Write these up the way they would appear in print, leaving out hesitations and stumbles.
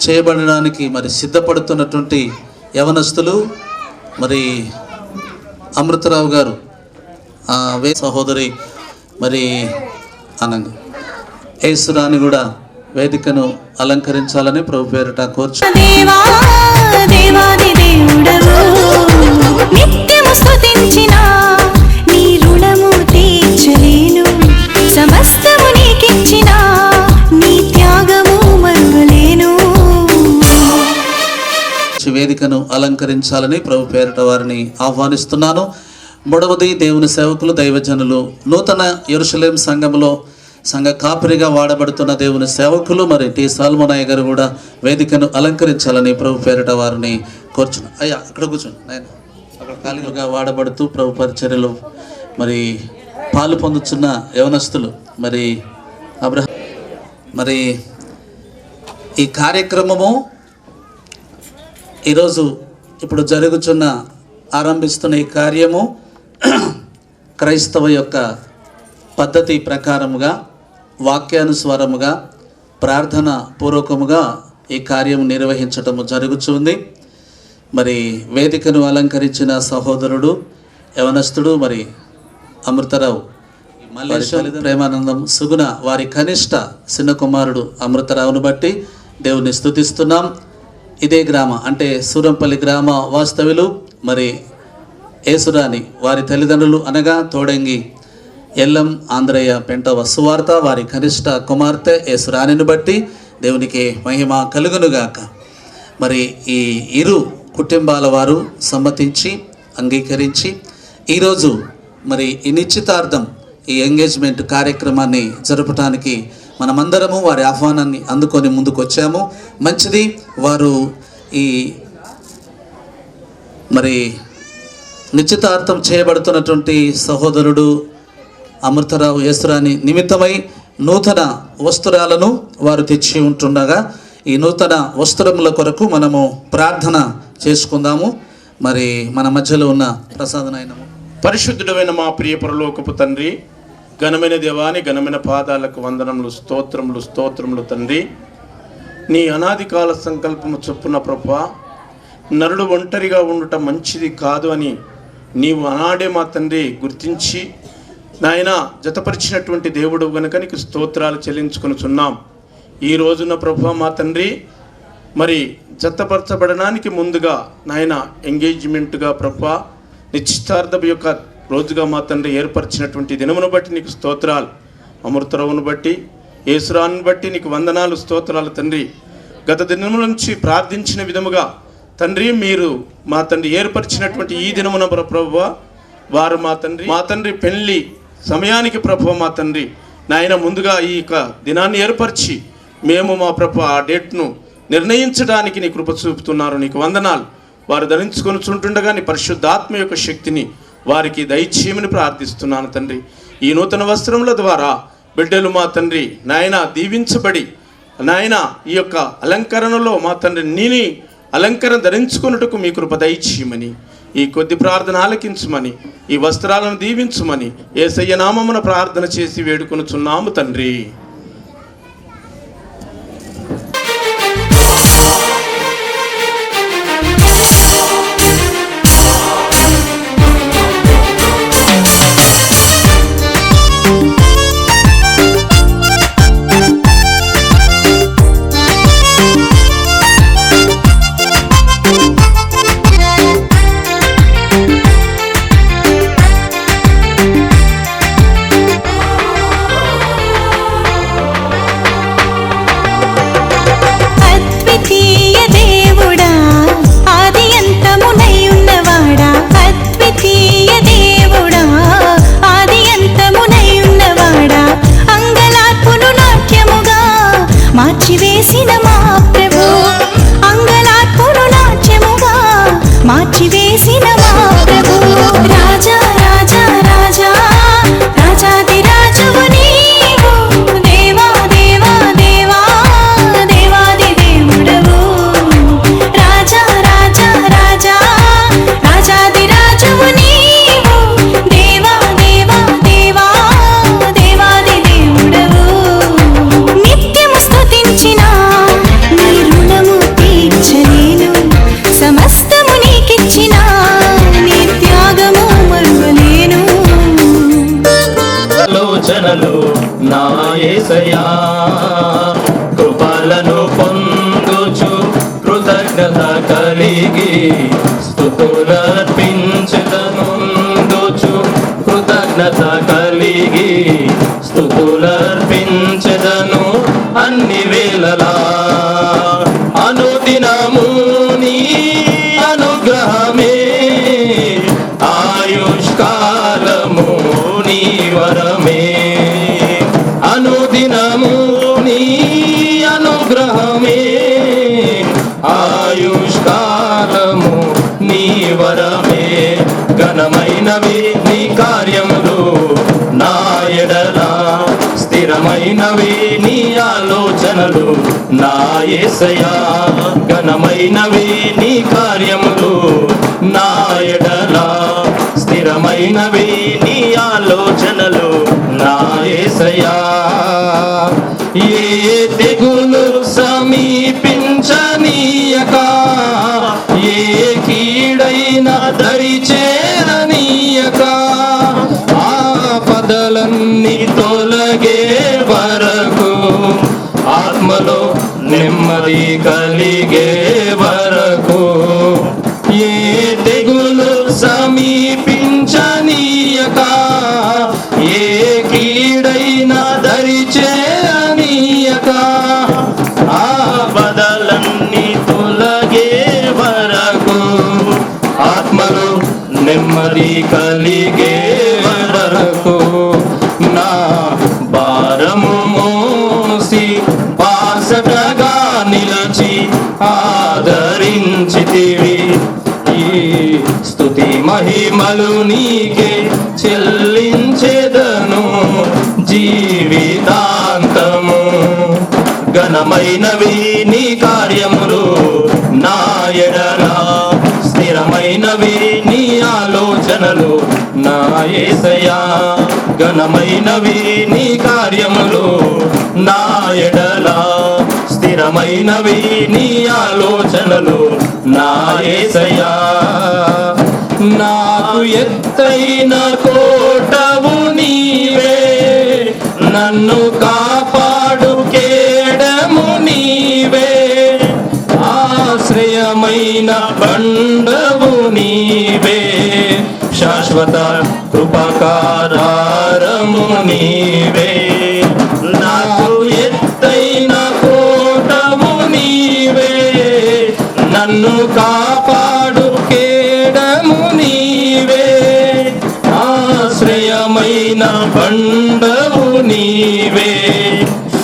చేయబడడానికి మరి సిద్ధపడుతున్నటువంటి యవనస్తులు మరి అమృతరావు గారు సహోదరి మరి అనంగా యేసురాని కూడా వేదికను అలంకరించాలని ప్రభు పేరిట కోర్చు. వేదికను అలంకరించాలని ప్రభు పేరిట వారిని ఆహ్వానిస్తున్నాను. మూడవది దేవుని సేవకులు, దైవజనులు, నూతన యెరూషలేం సంఘములో సంఘ కాపరిగా వాడబడుతున్న దేవుని సేవకులు మరి టి సాల్మోనయ్య గారు కూడా వేదికను అలంకరించాలని ప్రభు పేరిట వారిని కోరుచున్నాను. అయ్యా అక్కడ కూర్చోండి, నేను అక్కడ ఖాళీలుగా వాడబడుతూ ప్రభు పరిచర్యలు మరి పాలు పొందుతున్న యవనస్తులు మరి మరి ఈ కార్యక్రమము ఈరోజు ఇప్పుడు జరుగుతున్న ఆరంభిస్తున్న ఈ కార్యము క్రైస్తవ యొక్క పద్ధతి ప్రకారముగా వాక్యానుస్వరముగా ప్రార్థన పూర్వకముగా ఈ కార్యం నిర్వహించటము జరుగుతుంది. మరి వేదికను అలంకరించిన సహోదరుడు యవనస్తుడు మరి అమృతరావు మల్లేశ్వర ప్రేమానందం సుగుణ వారి కనిష్ట చిన్న కుమారుడు అమృతరావును బట్టి దేవుని స్తుతిస్తున్నాం. ఇదే గ్రామ అంటే సూరంపల్లి గ్రామ వాస్తవ్యులు మరి యేసురాని వారి తల్లిదండ్రులు అనగా తోడంగి ఎల్లం ఆంధ్రయ్య పెంట వసువార్త వారి కనిష్ట కుమార్తె యేసురానిని బట్టి దేవునికి మహిమ కలుగునుగాక. మరి ఈ ఇరు కుటుంబాల వారు సమ్మతించి అంగీకరించి ఈరోజు మరి ఈ నిశ్చితార్థం ఈ ఎంగేజ్మెంట్ కార్యక్రమాన్ని జరపటానికి మనమందరము వారి ఆహ్వానాన్ని అందుకొని ముందుకు వచ్చాము. మంచిది. వారు ఈ మరి నిశ్చితార్థం చేయబడుతున్నటువంటి సహోదరుడు అమృతరావు యేసురాని నిమిత్తమై నూతన వస్త్రాలను వారు తెచ్చి ఉంటుండగా ఈ నూతన వస్త్రముల కొరకు మనము ప్రార్థన చేసుకుందాము. మరి మన మధ్యలో ఉన్న ప్రసాదనైనము పరిశుద్ధుడైన మా ప్రియ పరలోకపు తండ్రి, ఘనమైన దేవాని ఘనమైన పాదాలకు వందనములు, స్తోత్రములు స్తోత్రములు తండ్రి. నీ అనాది కాల సంకల్పము చొప్పున ప్రభువా, నరుడు ఒంటరిగా ఉండుట మంచిది కాదు అని నీవు అనాడే మా తండ్రి గుర్తించి నాయన జతపరిచినటువంటి దేవుడు గనుక నీకు స్తోత్రాలు చెల్లించుకొనుచున్నాం. ఈ రోజున ప్రభువా మా తండ్రి మరి జతపరచబడడానికి ముందుగా నాయన ఎంగేజ్మెంట్గా ప్రభువా నిశ్చితార్థం యొక్క రోజుగా మా తండ్రి ఏర్పరిచినటువంటి దినమును బట్టి నీకు స్తోత్రాలు. అమృతరావును బట్టి యేసురాని బట్టి నీకు వందనాలు, స్తోత్రాలు తండ్రి. గత దినముల నుంచి ప్రార్థించిన విధముగా తండ్రి మీరు మా తండ్రి ఏర్పరిచినటువంటి ఈ దినమున ప్రభువా వారు మా తండ్రి పెళ్లి సమయానికి ప్రభువా మా తండ్రి నాయన ముందుగా ఈ యొక్క దినాన్ని ఏర్పరిచి మేము మా ప్రభు ఆ డేట్ను నిర్ణయించడానికి నీ కృప చూపుతున్నారు. నీకు వందనాలు. వారు ధరించుకొని చుంటుండగా నీ పరిశుద్ధాత్మ యొక్క శక్తిని వారికి దయచేయమని ప్రార్థిస్తున్నాను తండ్రి. ఈ నూతన వస్త్రముల ద్వారా బిడ్డలు మా తండ్రి నాయన దీవించబడి నాయన ఈ యొక్క అలంకరణలో మా తండ్రి నీని అలంకరణ ధరించుకున్నట్టుకు మీ కృప దయచేయమని, ఈ కొద్ది ప్రార్థన ఆలకించమని, ఈ వస్త్రాలను దీవించమని యేసయ్య నామమున ప్రార్థన చేసి వేడుకొనుచున్నాము తండ్రి. నిత్యము స్తుతించిన నీ రుణము కలిగి స్తుతులర్పించెదనుందుచు కృతజ్ఞత కలిగి స్తుతులర్పించెదను అన్ని వేళలా అనుదినము నీ అనుగ్రహమే ఆయుష్కాలము నీ వరమే అనుదినము నీ అనుగ్రహమే ఆయుష్కాలము నీ వరమే ఘనమైనవి నీ కార్యములు నా ఎడల స్థిరమైనవి నీ ఆలోచనలు నా యేసయ్యా ఘనమైనవి నీ కార్యములు నా ఎడల స్థిరమైనవి నీ ఆలోచనలు నా యేసయ్యా ఏ తెగులు సమీపించనీయక ఏ కీడైన దరి చేరనీయక ఆపదలన్నీ తొలగే వరకు ఆత్మలో నెమ్మది కలిగే వరకు ఏ తెగులు సమీపించనీయక ఏ కీడైన దరి చేరనీయక ఆపదలన్నీ తొలగే వరకు ఆత్మలో నెమ్మది కలిగే వరకు నా భారము మోసి బాసటగా నిలిచి ఆదరించితివి ఈ స్తుతి మహిమలు నీకే చెల్లించెదను జీవితాంతము ఘనమైనవి నీ కార్యములు నా ఎడల స్థిరమైనవి నీ ఆలోచనలు నా యేసయ్యా ఘనమైనవి నీ కార్యములు నా ఎడల స్థిరమైనవి నీ ఆలోచనలు నా యేసయ్యా నాకు ఎత్తైన కోటవు నీవే నన్ను కాపాడు కేడము నీవే ఆశ్రయమైన బండవు నీవే శాశ్వత కృపకారము నీవే నాకు ఎత్తైన కోటవు నీవే నన్ను కాపాడు కేడము నీవే ఆశ్రయమైన బండవు నీవే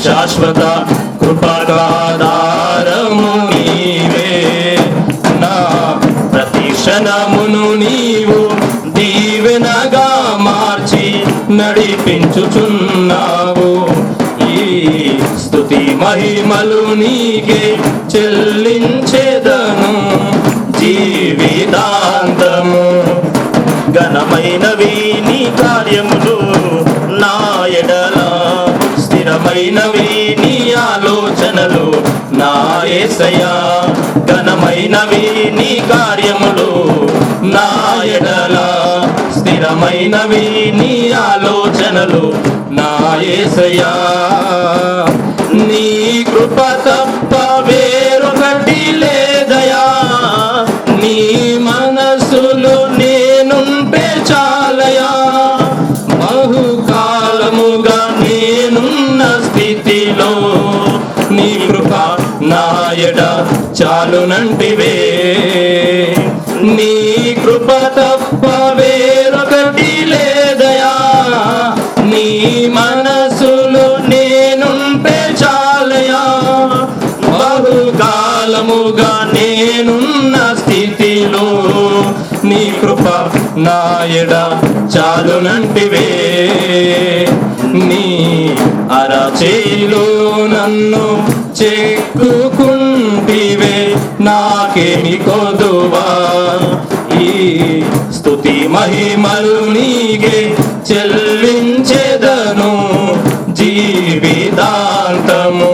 శాశ్వత కృపకారము నీవే నా ప్రతి క్షణమును నీవు దీవెనగా మార్చి నడిపించుచున్నావు ఈ స్తుతి మహిమలు నీకే చెల్లించెదను జీవితాంతము ఘనమైనవి నీ కార్యములు నా ఎడల స్థిరమైనవి నీ ఆలోచనలు నా యేసయ్యా ఘనమైనవి నీ కార్యములు నా ఎడల స్థిరమైనవి నీ ఆలోచనలు నా యేసయ్యా నీ కృప తప్ప వేరొకటి లేదయా నీ మనసులో నేనుంటే చాలయా బహుకాలముగా నేనున్న స్థితిలో నీ కృప నా ఎడ చాలునంటివే నీ కృప తప్ప వేరొకటి లేదయా నీ మనసులో నేనుంటే చాలయా బహుకాలముగా నేనున్న స్థితిలో నీ కృప నా ఎడ చాలునంటివే నీ అరచేయిలో నన్ను చెక్కుకుంటివే నాకేమి కొదువా ఈ స్తుతి మహిమలు నీకే చెల్లించెదను జీవితాంతము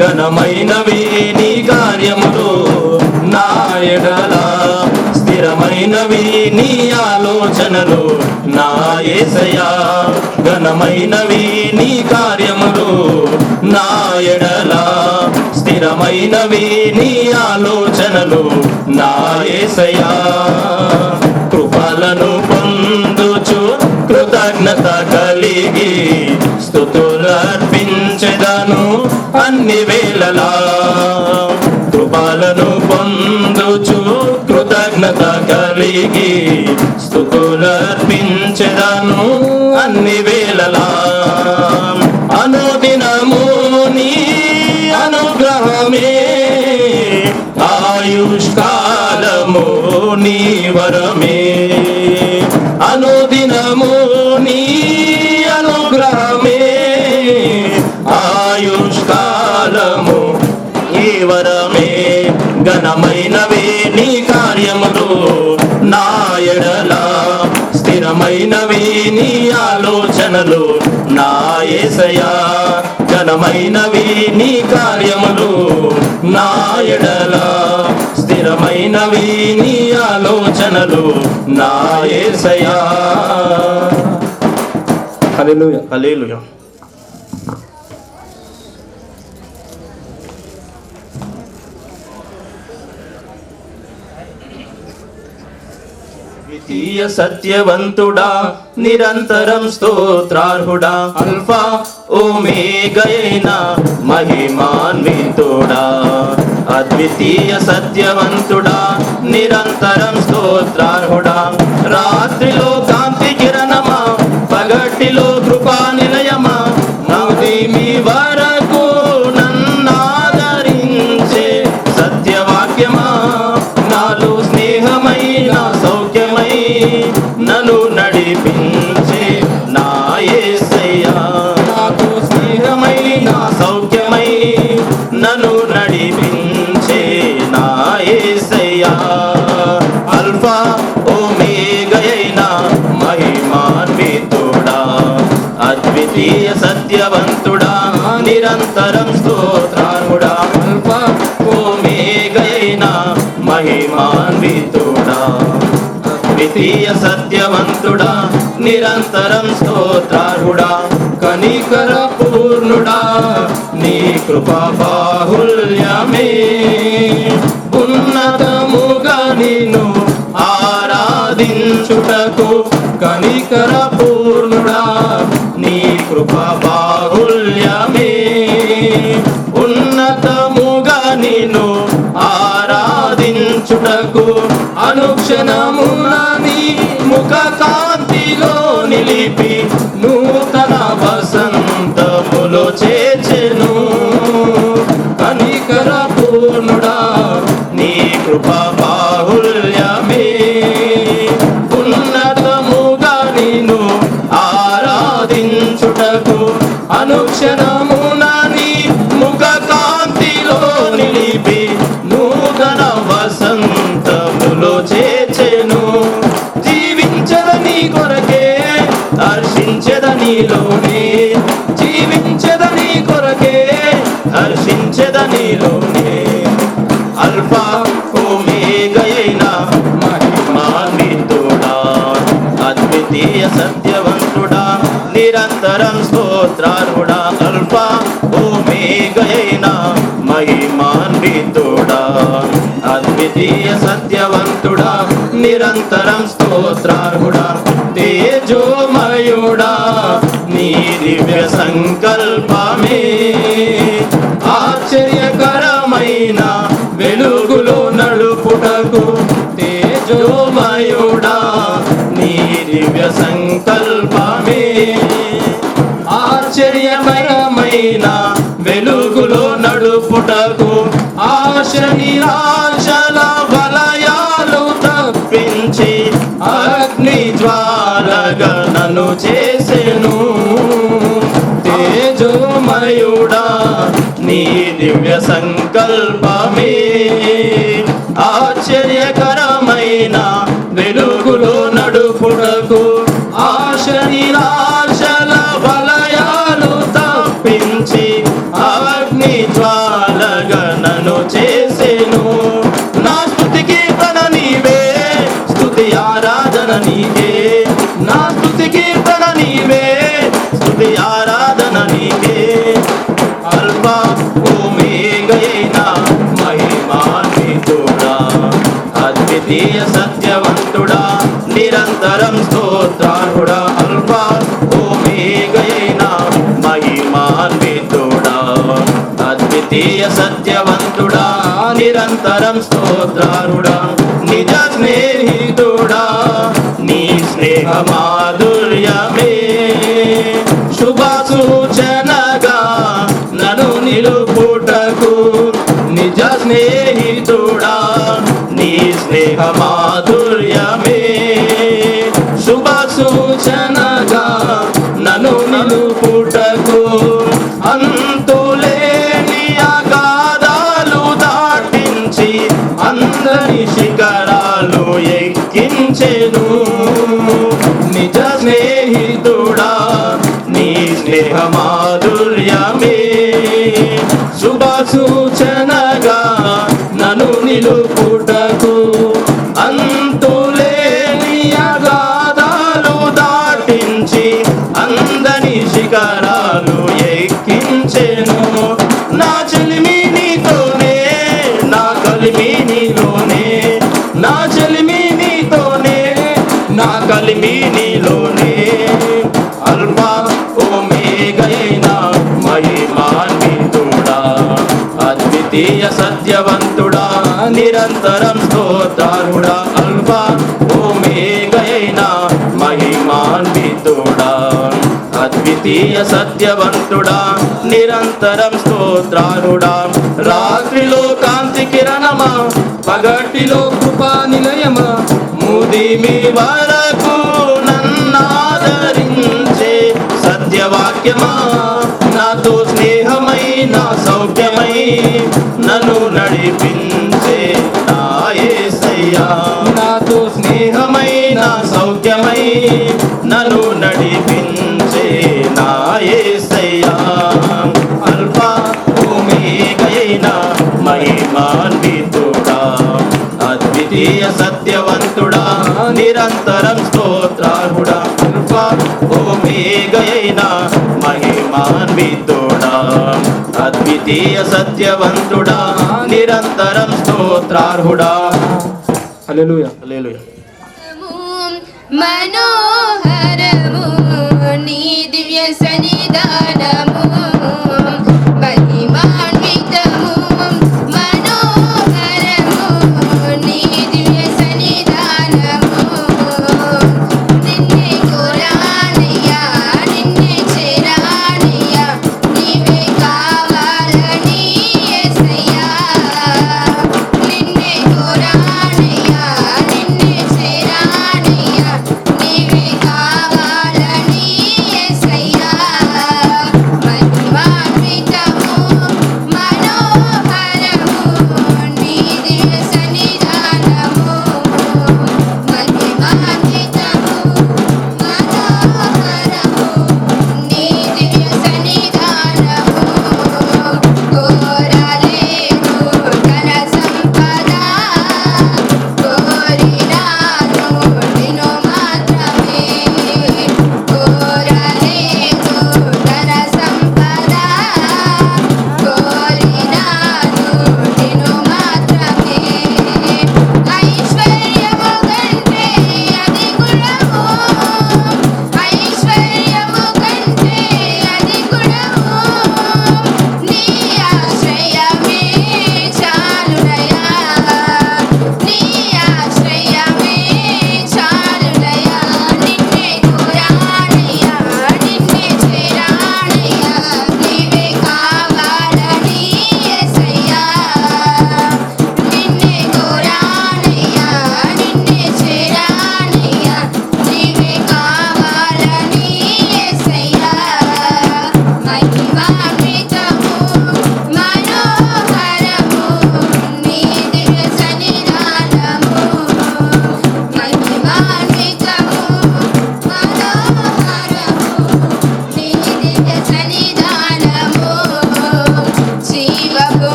ఘనమైనవి నీ కార్యములు నా ఎడల స్థిరమైనవి నీ ఆలోచనలు నా యేసయ్యా ఘనమైనవి నీ కార్యములు నా ఎడల స్థిరమైనవి నీ ఆలోచనలు నా యేసయ్యా. కృపలను పొందుచు కృతజ్ఞత కలిగి స్తుతులు అర్పించెదను అన్ని వేళలా. కృపలను పొందుచు కృతజ్ఞత కలిగి స్తుతులు అర్పించెదను అన్ని వేళలా. అనుదినము నీ అనుగ్రహమే ఆయుష్కాలము నీ వరమే. అనుదినము నీ అనుగ్రహమే ఆయుష్కాలము నీ వరమే. ఘనమైనవే నీ కార్యములు నా ఎడల, స్థిరమైనవి నీ ఆలోచనలు నా యేసయ్యా. ఘనమైనవి నీ కార్యములు నా ఎడల, స్థిరమైనవి నీ ఆలోచనలు నా యేసయ్యా. హల్లెలూయా, హల్లెలూయా. ద్వితీయ సత్యవంతుడా నిరంతరం స్తోత్రార్హుడా, అల్ఫా ఓమేగయైన మహిమాన్వితుడా. అద్వితీయ సత్యవంతుడా నిరంతరం స్తోత్రార్హుడా, రాత్రిలో కాంతి కిరణమా పగటిలో కృపా నిలయమా, నవదిమి వరకు నన్నాదరించే సత్యవాక్యమా, నాలో స్నేహమైన సౌఖ్యమై నన్ను నడిపించే నా యేసయ్యా. నాకు స్నేహమైన సౌఖ్యమై నన్ను నడిపించే నా యేసయ్యా. అల్ఫా ఓమేగయైన మహిమాన్వితుడా, అద్వితీయ సత్యవంతుడా నిరంతరం స్తోత్రార్హుడా, అల్ఫా ఓమేగయైన మహిమాన్వితుడా. ద్వితీయ సత్యవంతుడా నిరంతరం స్తోత్రార్హుడా, కనికర పూర్ణుడా నీ కృపా బాహుల్యమే. ఉన్నతముగా నిన్ను ఆరాధించుటకు కనికర పూర్ణుడా నీ కృపా బాహుల్యమే. ఉన్నతముగా నిన్ను ఆరాధించుటకు అనుక్షణమున నీ ముఖ కాంతిలో నిలిపి నూతన వసంతములో చేర్చెను. కనికర పూర్ణుడా నీ కృపా బాహుల్యమే. ఉన్నతముగా నిన్ను ఆరాధించుటకు అనుక్షణమున నీ ముఖ కాంతిలో నిలిపి నూతన వసంతములో చేర్చెను. జీవించదని కొరకే హర్షించెదనిలోనే, జీవించదని కొరకే హర్షించెదనిలోనే. అల్ఫా ఓమేగయైన మహిమాన్వితుడా, అద్వితీయ సత్యవంతుడా నిరంతరం స్తోత్రార్హుడా, అల్ఫా ఓమేగయైన మహిమాన్వితుడా, అద్వితీయ సత్యవంతుడా నిరంతరం స్తోత్రార్హుడా. తేజోమయుడా నీ దివ్య సంకల్పమే ఆశ్చర్యకరమైన వెలుగులో నడుపుటకు. తేజోమయుడా నీ దివ్య సంకల్పమే ఆశ్చర్యకరమైన వెలుగులో నడుపుటకు. ఆశ నిరాశల వలయాలు తప్పించి అగ్ని జ్వాలగా నన్ను చేసెను. తేజోమయుడా నీ దివ్య సంకల్పమే ఆశ్చర్యకరమైన వెలుగులో నడుపుటకు. ఆశ నిరాశల వలయాలు తప్పించి అగ్ని జ్వాలగా నన్ను చేసెను. నా స్తుతి కీర్తన నీవే, స్తుతి ఆరాధన నీకే. నా స్తుతి కీర్తన నీవే, స్తుతి ఆరాధన నీకే. అల్ఫా ఓమేగయైన అద్వితీయ సత్యవంతుడా నిరంతరం స్తోత్రార్హుడా అల్ఫా ఓమేగయైన మహిమాన్వితుడా అద్వితీయ సత్యవంతుడా నిరంతరం స్తోత్రార్హుడా నిజ స్నేహితుడా నీ స్నేహ మాధుర్యమే శుభ సూచనగా నన్ను నిలుపుటకు నిజ స్నేహితుడా నీ స్నేహ మాధుర్యమే శుభ సూచనగా నన్ను నిలుపుటకు అంతులేని అగాధాలు దాటించి అందరి శిఖరాలు ఎక్కించెను నిజ స్నేహితుడా నీ స్నేహ మాధుర్యమే శుభ సూచనగా నన్ను నిలుపుటకు అంతులేని అగాధాలు దాటించి అందని శిఖరాలు ఎక్కించెను నా చెలిమి నీతోనే నా కలిమి నీలోనే నా చెలిమి నీతోనే నా కలిమి నీలోనే అల్ఫా ఓమేగైన మహిమాన్వితుడా అద్వితీయ సత్యవంతుడా నిరంతరం స్తోత్రార్హుడా అల్ఫా ఓమేగైన మహిమాన్వితుడా అద్వితీయ సత్యవంతుడా నిరంతరం స్తోత్రార్హుడా రాత్రిలో కాంతి కిరణమా పగటిలో కృపా నిలయమా ముదిమి వరకు నన్నాదరించే సత్యవాక్యమా నాతో స్నేహమై నా సౌఖ్యమై నన్ను నడిపించే నా యేసయ్యా నాతో స్నేహమై నా సౌఖ్యమై నన్ను నడిపించే నా యేసయ్యా అల్ఫా ఓమేగైన మహిమాన్వితుడా అద్వితీయ సత్యవంతుడా నిరంతరం స్తోత్రార్హుడా అల్ఫా ఓమేగైన మహిమాన్వితుడా అద్వితీయ సత్యవంతుడా నిరంతరం స్తోత్రార్హుడా హల్లెలూయా హల్లెలూయా మనోహరము నీ దివ్య సన్నిధానము మహిమాన్వితము మనోహరము నీ దివ్య సన్నిధానము నిన్నే కోరానయ్యా నిన్నే చేరానయ్యా నీవే కావాలని యేసయ్యా నిన్నే కోరానయ్యా నిన్నే చేరానయ్యా నీవే కావాలని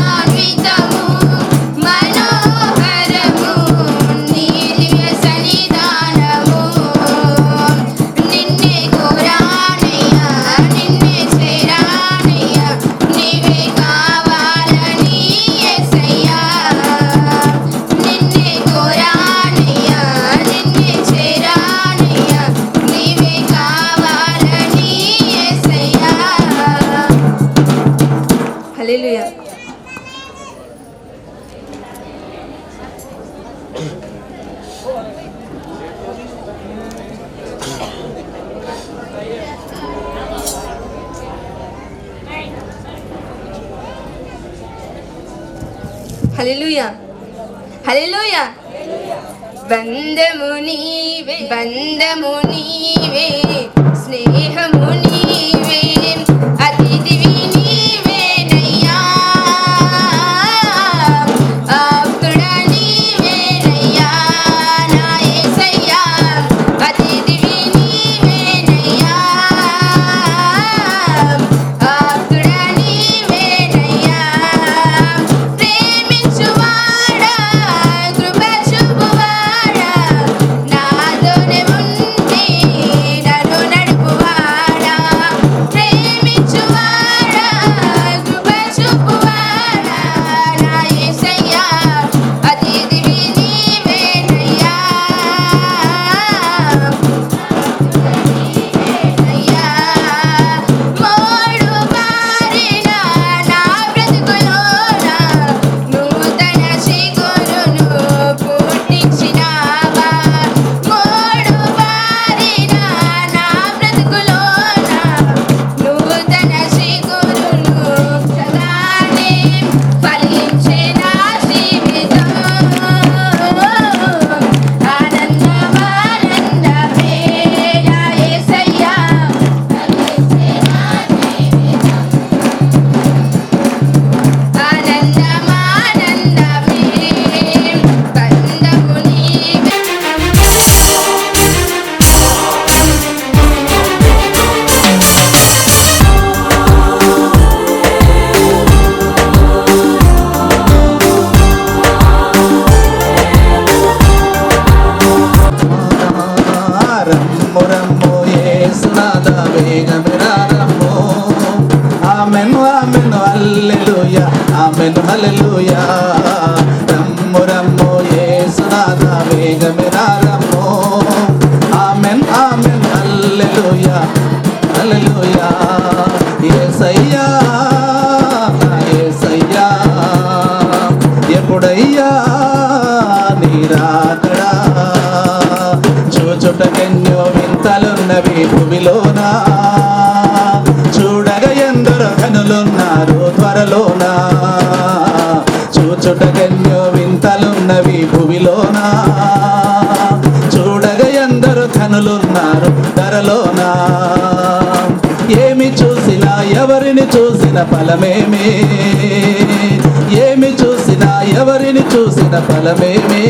మహిమాన్వితము మనోహరము నీ దివ్య సన్నిధానము నిన్నే కోరానయ్యా నిన్నే చేరానయ్యా నీవే కావాలని యేసయ్యా నిన్నే కోరానయ్యా నిన్నే చేరానయ్యా నీవే కావాలని యేసయ్యా హల్లెలూయా. హల్లెలూయా హల్లెలూయా. బంధము నీవే స్నేహము నీవే అతిథివి నీవేనయ్యా ఆప్తుడా నీవేనయ్యా నా యేసయ్యా అతిథివి నీవేనయ్యా ఆప్తుడా నీవేనయ్యా ప్రేమించువాడా కృప చూపువాడా నాతోనే ఉండి నన్ను నడుపువాడా ప్రేమించువాడా కృప చూపువాడా నా యేసయ్యా అతిథివి నీవేనయ్యా అయ్యా మోడు బారిన నా బ్రతుకులోన నూతన చిగురును పుట్టించినావా మోడు బారిన నా బ్రతుకులోన నూతన చిగురును సదానే ఫలించే నా జీవితం ఆనందమే నా యేసయ్యా ఆనందమానందమే బంధము నీవే రమ్ము రమ్ము యేసునాథ వేగమెరా రమ్ము ఆమెను ఆమెను హల్లెలూయా ఆమెను హల్లెలూయా రమ్ము రమ్ము యేసునాథ వేగమెరా రమ్ము ఆమెన్ ఆమెన్ హల్లెలూయా హల్లెలూయా యేసయ్యా నా యేసయ్యా ఎప్పుడయ్యా నీ రాకడా చూచుటకెన్నో వింతలున్నవి భూమిలోనా చూడగా ఎందరో కనులున్నారు త్వరలోనా చూచుటకెన్నో వింతలున్నవి భూమిలోనా చూడగా ఎందరో కనులున్నారు ధరలోనా ఏమి చూసినా ఎవరిని చూసిన ఫలమేమి ఏమి చూసినా ఎవరిని చూసిన ఫలమేమి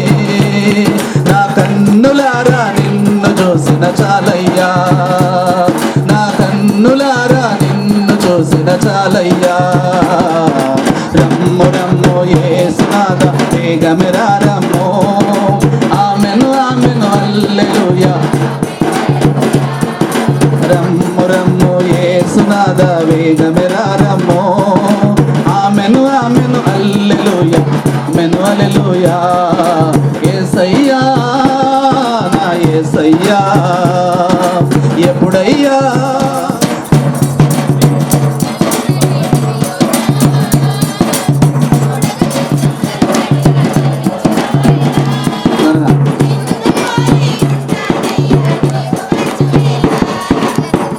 నా కన్నులారా నిన్ను చూసిన చాలయ్యా నా కన్నులారా నిన్ను చూసిన చాలయ్యా రమ్ము రమ్ము యేసునాథ వేగమెరా రమ్ము ఆమెను ఆమెను హల్లెలూయా రమ్ము రమ్ము యేసునాథ వేగమెరా రమ్ము ఆమెను ఆమెను హల్లెలూయా ఆమెను హల్లెలూయా యేసయ్యా నా యేసయ్యా ఎప్పుడయ్యా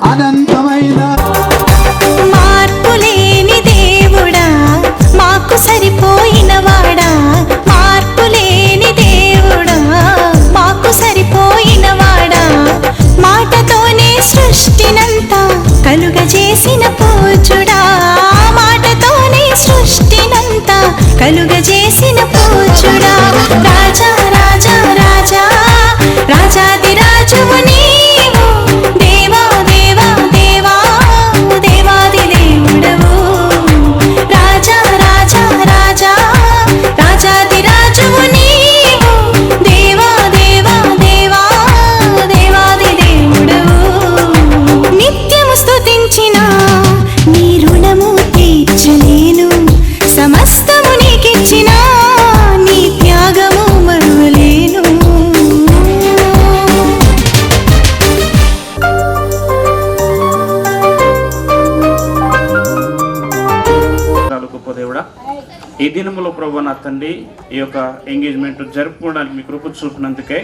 అనంతమైన మార్పులేని దేవుడా మాకు సరిపోయిన వాడా మార్పులేని దేవుడా మాకు సరిపోయిన వాడా మాటతోనే సృష్టినంతా కలుగజేసిన పూజుడా మాటతోనే సృష్టినంతా కలుగజేసిన పూజుడా రాజా రాజా రాజా రాజాది రాజువు నీవు దేవా దేవా దేవా దేవాది దేవుడవు రాజా రాజా ఈ దినములో ప్రభు నా తండ్రి ఈ యొక్క ఎంగేజ్మెంట్ జరుపుకోవడానికి మీ కృప చూపినందుకే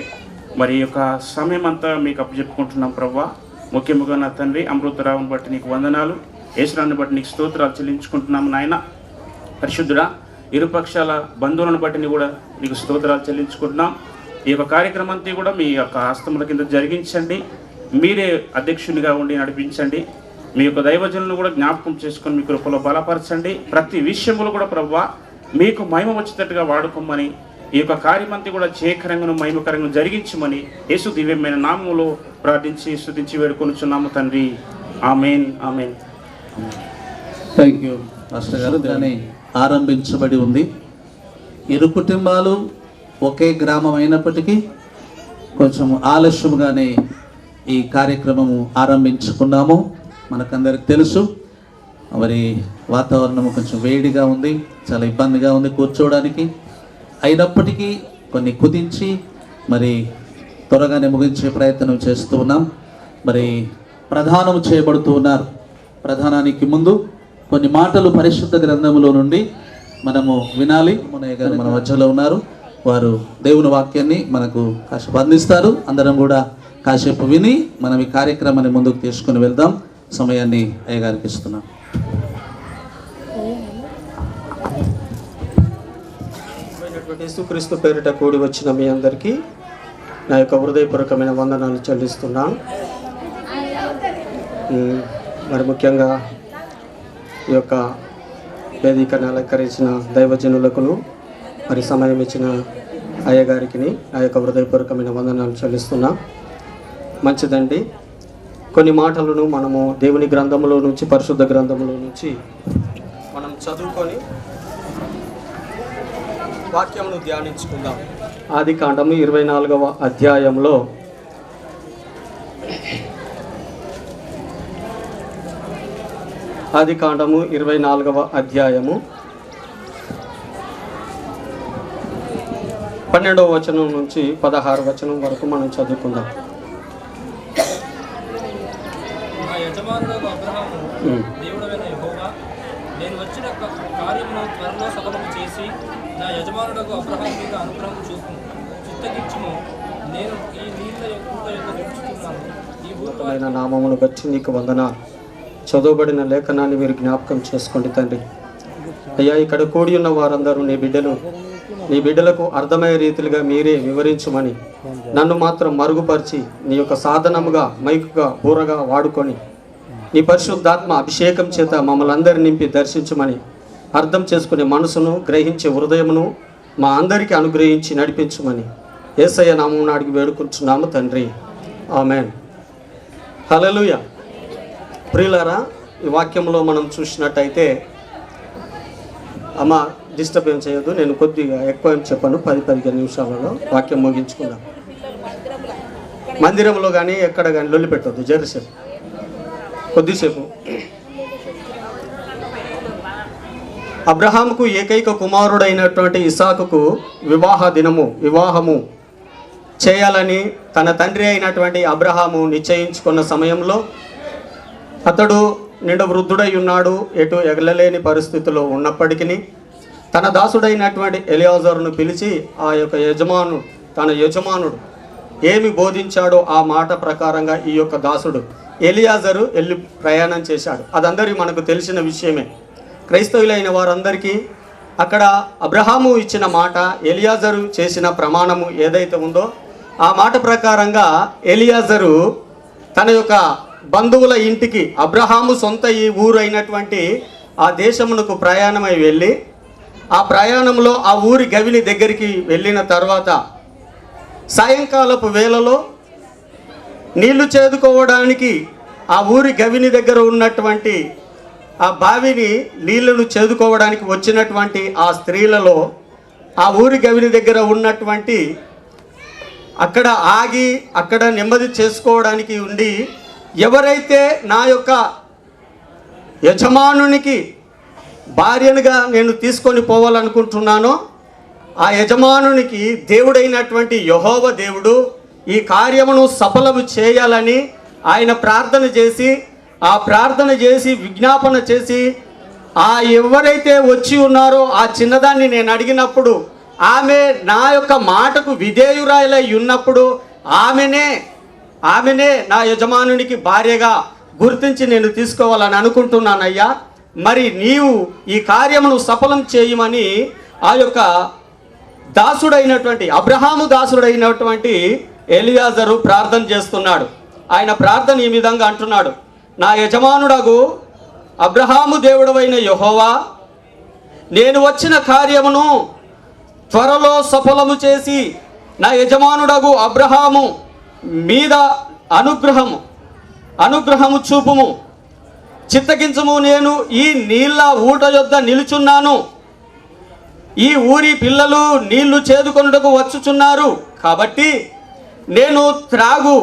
మరి ఈ యొక్క సమయం అంతా మీకు అప్పచెప్పుకుంటున్నాం ప్రభు. ముఖ్యంగా నా తండ్రి అమృతరావుని బట్టి నీకు వందనాలు, యేసురాన్ని బట్టి నీకు స్తోత్రాలు చెల్లించుకుంటున్నాము నాయన. పరిశుద్ధుడా, ఇరుపక్షాల బంధువులను బట్టి కూడా నీకు స్తోత్రాలు చెల్లించుకుంటున్నాం. ఈ యొక్క కార్యక్రమం అంతా కూడా మీ యొక్క హస్తముల కింద జరిగించండి, మీరే అధ్యక్షునిగా ఉండి నడిపించండి. మీ యొక్క దైవజనులను కూడా జ్ఞాపకం చేసుకొని మీ కృపలో బలపరచండి. ప్రతి విషయంలో కూడా ప్రభువా మీకు మహిమ వచ్చేటట్టుగా వాడుకోమని, ఈ యొక్క కార్యమంతా కూడా జయకరంగా మహిమకరంగా జరిగించమని యేసు దివ్యమైన నామములో ప్రార్థించి స్తుతించి వేడుకొనుచున్నాము తండ్రి. ఆమేన్, ఆమేన్. థ్యాంక్ యూ మాస్టర్ గారు. దాన్ని ఆరంభించబడి ఉంది. ఇరు కుటుంబాలు ఒకే గ్రామం అయినప్పటికీ కొంచెం ఆలస్యంగానే ఈ కార్యక్రమము ఆరంభించుకున్నాము. మనకందరికి తెలుసు, మరి వాతావరణం కొంచెం వేడిగా ఉంది, చాలా ఇబ్బందిగా ఉంది కూర్చోవడానికి. అయినప్పటికీ కొన్ని కుదించి మరి త్వరగానే ముగించే ప్రయత్నం చేస్తూ ఉన్నాం. మరి ప్రధానం చేయబడుతూ ఉన్నారు. ప్రధానానికి ముందు కొన్ని మాటలు పరిశుద్ధ గ్రంథములో నుండి మనము వినాలి. మునయ్య గారు మన మధ్యలో ఉన్నారు, వారు దేవుని వాక్యాన్ని మనకు కాసేపు అందిస్తారు. అందరం కూడా కాసేపు విని మనం ఈ కార్యక్రమాన్ని ముందుకు తీసుకుని వెళ్దాం. సమయాన్ని అయ్యగారికి ఇస్తున్నాం. యేసుక్రీస్తు పేరిట కూడి వచ్చిన మీ అందరికీ నా యొక్క హృదయపూర్వకమైన వందనాలు చెల్లిస్తున్నాను. మరి ముఖ్యంగా ఈ యొక్క వేదికను అలంకరించిన దైవజనులకును మరి సమయం ఇచ్చిన అయ్యగారికి నా యొక్క హృదయపూర్వకమైన వందనాలు చెల్లిస్తున్నా. మంచిదండి, కొన్ని మాటలను మనము దేవుని గ్రంథములో నుంచి, పరిశుద్ధ గ్రంథములో నుంచి మనం చదువుకొని వాక్యమును ధ్యానించుకుందాం. ఆదికాండము 24వ అధ్యాయంలో ఆదికాండము 24వ అధ్యాయము 12వ వచనం నుంచి 16వ వచనం వరకు మనం చదువుకుందాం. నా యజమానుడకు అబ్రహాము, దేవుడైన యెహోవా, నేను వచ్చిన కార్యమును త్వరలో సఫలము చేసి నా యజమానుడకు అబ్రహాము మీద అనుగ్రహం చూపుము, చిత్తగించుము. నేను ఈ నీళ్ళ యొక్క నిలుచుతున్నాను. ఈ ఆయన నామమును బట్టి నీకు వందనాలు. చదువుబడిన లేఖనాన్ని మీరు జ్ఞాపకం చేసుకోండి తండ్రి. అయ్యా, ఇక్కడ కూడి ఉన్న వారందరూ నీ బిడ్డలకు అర్థమయ్యే రీతిగా మీరే వివరించమని, నన్ను మాత్రం మరుగుపరిచి నీ యొక్క సాధనముగా, మైకుగా, బూరగా వాడుకొని నీ పరిశుద్ధాత్మ అభిషేకం చేత మమ్మల్ని అందరిని నింపి దర్శించమని, అర్థం చేసుకునే మనసును, గ్రహించే హృదయమును మా అందరికీ అనుగ్రహించి నడిపించమని యేసయ్య నామమున అడిగి వేడుకుంటున్నాము తండ్రి. ఆమేన్. హల్లెలూయా. ప్రియులారా, ఈ వాక్యంలో మనం చూసినట్టయితే, అమ్మ డిస్టర్బ్ ఏం చేయొద్దు, నేను కొద్దిగా ఎక్కువ ఏం చెప్పాను, 10-15 నిమిషాలలో వాక్యం ముగించుకుందాం. మందిరంలో కానీ ఎక్కడ కానీ లొల్లి పెట్టొద్దు, జరసేపు కొద్దిసేపు. అబ్రహాముకు ఏకైక కుమారుడైనటువంటి ఇసాకుకు వివాహము చేయాలని తన తండ్రి అయినటువంటి అబ్రహాము నిశ్చయించుకున్న సమయంలో అతడు నిండు వృద్ధుడై ఉన్నాడు, ఎటు ఎగలలేని పరిస్థితిలో ఉన్నప్పటికీ తన దాసుడైనటువంటి ఎలియాజరును పిలిచి ఆ యొక్క తన యజమానుడు ఏమి బోధించాడో ఆ మాట ప్రకారంగా ఈ యొక్క దాసుడు ఎలియాజరు వెళ్ళి ప్రయాణం చేశాడు. అదందరికీ మనకు తెలిసిన విషయమే. క్రైస్తవులైన వారందరికీ అక్కడ అబ్రహాము ఇచ్చిన మాట, ఎలియాజరు చేసిన ప్రమాణము ఏదైతే ఉందో ఆ మాట ప్రకారంగా ఎలియాజరు తన యొక్క బంధువుల ఇంటికి, అబ్రహాము సొంత ఈ ఊరు అయినటువంటి ఆ దేశమునకు ప్రయాణమై వెళ్ళి, ఆ ప్రయాణంలో ఆ ఊరి గవిని దగ్గరికి వెళ్ళిన తర్వాత సాయంకాలపు వేళలో నీళ్లు చేదుకోవడానికి ఆ ఊరి గవిని దగ్గర ఉన్నటువంటి ఆ బావిని నీళ్లను చేదుకోవడానికి వచ్చినటువంటి ఆ స్త్రీలలో ఆ ఊరి గవిని దగ్గర ఉన్నటువంటి అక్కడ ఆగి అక్కడ నెమ్మది చేసుకోవడానికి ఉండి, ఎవరైతే నా యొక్క యజమానునికి భార్యనుగా నేను తీసుకొని పోవాలనుకుంటున్నానో ఆ యజమానునికి దేవుడైనటువంటి యెహోవా దేవుడు ఈ కార్యమును సఫలము చేయాలని ఆయన ప్రార్థన చేసి విజ్ఞాపన చేసి ఆ ఎవరైతే వచ్చి ఉన్నారో ఆ చిన్నదాన్ని నేను అడిగినప్పుడు ఆమె నా యొక్క మాటకు విధేయురాలై ఉన్నప్పుడు ఆమెనే నా యజమానునికి భార్యగా గుర్తించి నేను తీసుకోవాలని అనుకుంటున్నానయ్యా. మరి నీవు ఈ కార్యమును సఫలం చేయమని ఆ యొక్క అబ్రహాము దాసుడైనటువంటి ఎలియాజరు ప్రార్థన చేస్తున్నాడు. ఆయన ప్రార్థన ఈ విధంగా అంటున్నాడు: నా యజమానుడగు అబ్రహాము దేవుడవైన యెహోవా, నేను వచ్చిన కార్యమును త్వరలో సఫలము చేసి నా యజమానుడగు అబ్రహాము మీద అనుగ్రహము చూపుము. చిత్తగించము. నేను ఈ నీళ్ళ ఊట యొద్ద నిలుచున్నాను. ఈ ఊరి పిల్లలు నీళ్లు చేదుకొనుటకు వచ్చుచున్నారు. కాబట్టి నేను త్రాగు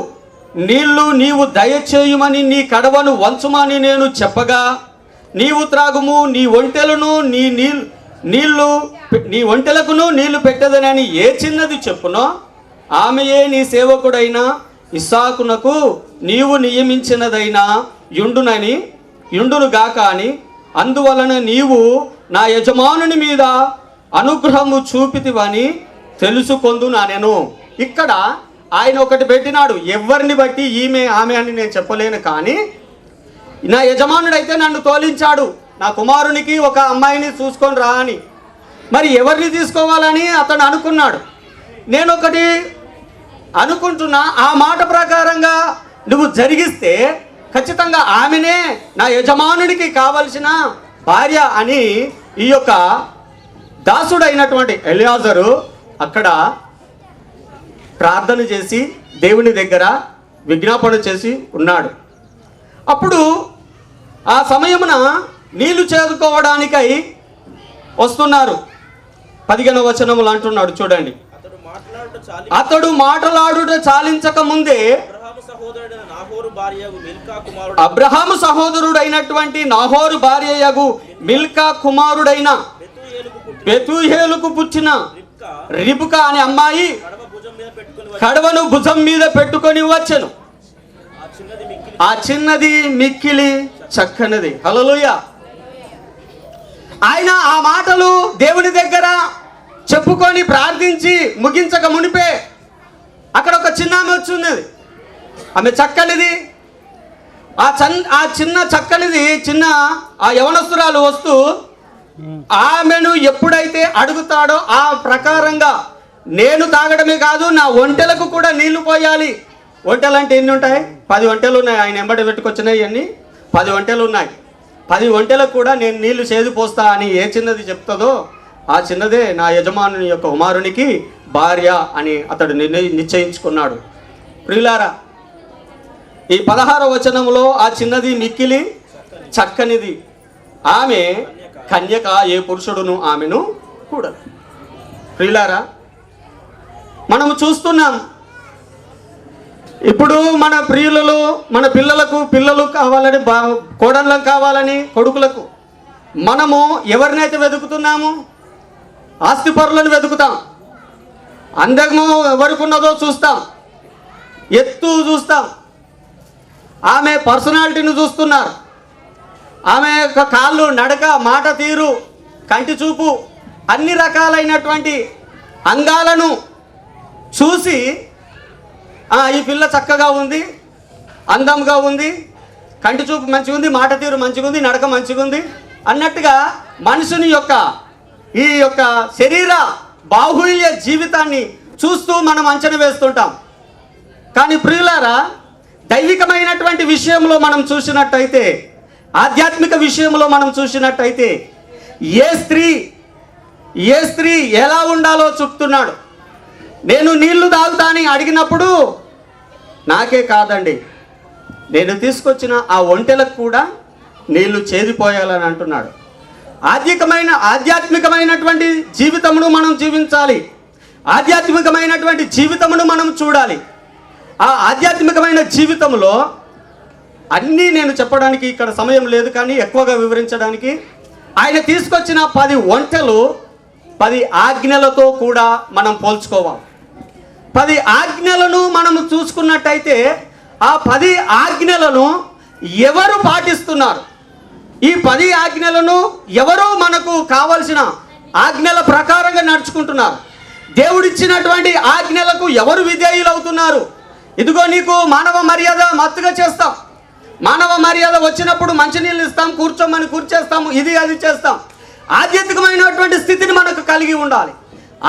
నీళ్లు నీవు దయచేయుమని నీ కడవను వంచుమని నేను చెప్పగా, నీవు త్రాగుము, నీ ఒంటెలను నీ ఒంటెలకును నీళ్లు పెట్టదనని ఏ చిన్నది చెప్పునో ఆమెయే నీ సేవకుడైన ఇస్సాకునకు నీవు నియమించినదైనా యుండునుగాక అని, అందువలన నీవు నా యజమానుని మీద అనుగ్రహము చూపితివని తెలుసుకొందునానెను. ఇక్కడ ఆయన ఒకటి పెట్టినాడు, ఎవరిని బట్టి ఆమె అని నేను చెప్పలేను, కానీ నా యజమానుడైతే నన్ను తోలించాడు, నా కుమారునికి ఒక అమ్మాయిని చూసుకొని రా అని. మరి ఎవరిని తీసుకోవాలని అతను అనుకున్నాడు. నేను ఒకటి అనుకుంటున్నా, ఆ మాట ప్రకారంగా నువ్వు జరిగిస్తే ఖచ్చితంగా ఆమెనే నా యజమానుడికి కావలసిన భార్య అని ఈ యొక్క దాసుడైనటువంటి ఎలియాజరు అక్కడ ప్రార్థన చేసి దేవుని దగ్గర విజ్ఞాపన చేసి ఉన్నాడు. అప్పుడు ఆ సమయమున నీళ్లు చేదుకోవడానికై వస్తున్నారు. 15వ వచనములు అంటున్నాడు చూడండి. అతడు మాటలాడుట చాలించక ముందే అబ్రహాము సహోదరుడైనటువంటి నాహోరు భార్యయగు మిల్కా కుమారుడైన బెతూయేలుకు పుట్టిన రిబ్కా అనే అమ్మాయి కడవను భుజం మీద పెట్టుకొని వచ్చెను. ఆ చిన్నది మిక్కిలి చక్కనిది. హల్లెలూయా. ఆయన ఆ మాటలు దేవుని దగ్గర చెప్పుకొని ప్రార్థించి ముగించక మునిపే అక్కడ ఒక చిన్న ఆమె వచ్చింది. ఆమె చక్కనిది. ఆ చిన్న చక్కనిది ఆ యవనస్తురాలు వస్తూ ఆమెను ఎప్పుడైతే అడుగుతాడో ఆ ప్రకారంగా నేను తాగడమే కాదు, నా ఒంటెలకు కూడా నీళ్లు పోయాలి. ఒంటెలు అంటే ఎన్ని ఉంటాయి? 10 ఒంటెలు ఉన్నాయి. ఆయన ఎంబడి పెట్టుకొచ్చినాయి అన్ని 10 ఒంటెలు ఉన్నాయి. 10 ఒంటెలకు కూడా నేను నీళ్లు చేదు పోస్తా అని ఏ చిన్నది చెప్తుందో ఆ చిన్నదే నా యజమానుని యొక్క కుమారునికి భార్య అని అతడు నిశ్చయించుకున్నాడు. ప్రియులారా, ఈ 16వ వచనంలో ఆ చిన్నది మిక్కిలి చక్కనిది. ఆమె కన్యక, ఏ పురుషుడును ఆమెను కూడదు. ప్రియులారా, మనము చూస్తున్నాం ఇప్పుడు మన ప్రియులలో మన పిల్లలు కావాలని, కోడళ్ళకు కావాలని, కొడుకులకు మనము ఎవరినైతే వెతుకుతున్నాము? ఆస్తిపరులను వెతుకుతాం. అందము ఎవరికి ఉన్నదో చూస్తాం, ఎత్తు చూస్తాం, ఆమె పర్సనాలిటీని చూస్తున్నారు, ఆమె యొక్క కాళ్ళు, నడక, మాట తీరు, కంటి చూపు, అన్ని రకాలైనటువంటి అంగాలను చూసి ఈ పిల్ల చక్కగా ఉంది, అందంగా ఉంది, కంటి చూపు మంచిగా ఉంది, మాట తీరు మంచిగా ఉంది, నడక మంచిగా ఉంది అన్నట్టుగా మనుషుని యొక్క ఈ యొక్క శరీర బాహుళ్య జీవితాన్ని చూస్తూ మనం అంచనా వేస్తుంటాం. కానీ ప్రియులారా, దైవికమైనటువంటి విషయంలో మనం చూసినట్టయితే, ఆధ్యాత్మిక విషయంలో మనం చూసినట్టయితే ఏ స్త్రీ ఎలా ఉండాలో చెప్తున్నాడు. నేను నీళ్లు తాగుతా అని అడిగినప్పుడు నాకే కాదండి, నేను తీసుకొచ్చిన ఆ ఒంటెలకు కూడా నీళ్లు చేదిపోయాలని అంటున్నాడు. ఆధ్యాత్మికమైనటువంటి జీవితమును మనం జీవించాలి. ఆధ్యాత్మికమైనటువంటి జీవితమును మనం చూడాలి. ఆ ఆధ్యాత్మికమైన జీవితంలో అన్నీ నేను చెప్పడానికి ఇక్కడ సమయం లేదు, కానీ ఎక్కువగా వివరించడానికి ఆయన తీసుకొచ్చిన 10 ఒంటెలు 10 ఆజ్ఞలతో కూడా మనం పోల్చుకోవాలి. 10 ఆజ్ఞలను మనము చూసుకున్నట్టయితే ఆ 10 ఆజ్ఞలను ఎవరు పాటిస్తున్నారు? ఈ 10 ఆజ్ఞలను ఎవరు మనకు కావలసిన ఆజ్ఞల ప్రకారంగా నడుచుకుంటున్నారు? దేవుడిచ్చినటువంటి ఆజ్ఞలకు ఎవరు విధేయులు అవుతున్నారు? ఇదిగో నీకు మానవ మర్యాద మత్తుగా చేస్తాం, మానవ మర్యాద వచ్చినప్పుడు మంచినీళ్ళు ఇస్తాం, కూర్చోమని కూర్చేస్తాము, ఇది అది చేస్తాం. ఆధ్యాత్మికమైనటువంటి స్థితిని మనకు కలిగి ఉండాలి.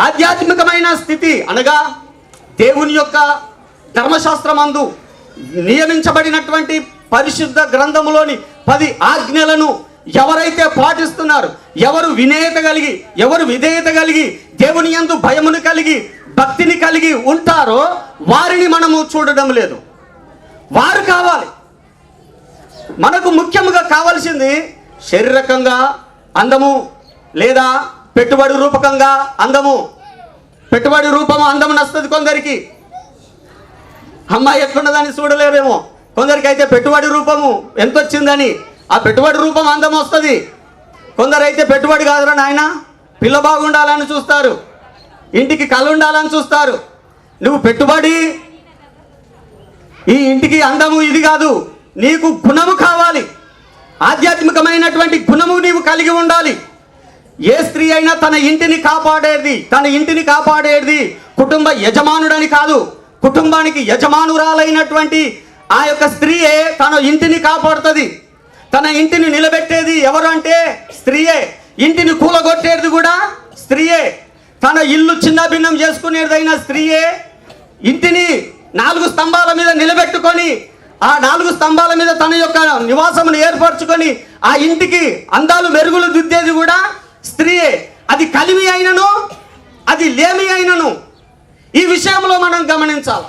ఆధ్యాత్మికమైన స్థితి అనగా దేవుని యొక్క ధర్మశాస్త్రమందు నియమించబడినటువంటి పరిశుద్ధ గ్రంథములోని 10 ఆజ్ఞలను ఎవరైతే పాటిస్తున్నారు, ఎవరు విధేయత కలిగి దేవుని యందు భయమును కలిగి భక్తిని కలిగి ఉంటారో వారిని మనము చూడడం లేదు. వారు కావాలి. మనకు ముఖ్యంగా కావాల్సింది శారీరకంగా అందము లేదా పెట్టుబడి రూపకంగా అందము. పెట్టుబడి రూపము అందము నస్తుంది కొందరికి. అమ్మాయి ఎట్లున్నదని చూడలేరేమో. కొందరికి అయితే పెట్టుబడి రూపము ఎంత వచ్చిందని ఆ పెట్టుబడి రూపం అందం వస్తుంది. కొందరైతే పెట్టుబడి కాదురా నాయన, పిల్ల బాగుండాలని చూస్తారు, ఇంటికి కళ ఉండాలని చూస్తారు. నువ్వు పెట్టుబడి ఈ ఇంటికి అందము ఇది కాదు, నీకు గుణము కావాలి. ఆధ్యాత్మికమైనటువంటి గుణము నీవు కలిగి ఉండాలి. ఏ స్త్రీ అయినా తన ఇంటిని కాపాడేది కుటుంబ యజమానుడని కాదు, కుటుంబానికి యజమానురాలైనటువంటి ఆ యొక్క స్త్రీయే తన ఇంటిని కాపాడుతుంది. తన ఇంటిని నిలబెట్టేది ఎవరు అంటే స్త్రీయే. ఇంటిని కూలగొట్టేది కూడా స్త్రీయే. తన ఇల్లు చిన్న భిన్నం చేసుకునేదైనా స్త్రీయే. ఇంటిని 4 స్తంభాల మీద నిలబెట్టుకొని ఆ 4 స్తంభాల మీద తన యొక్క నివాసమును ఏర్పరచుకొని ఆ ఇంటికి అందాలు మెరుగులు దిద్దేది కూడా స్త్రీయే. అది కలిమి అయినను అది లేమి అయినను ఈ విషయంలో మనం గమనించాలి.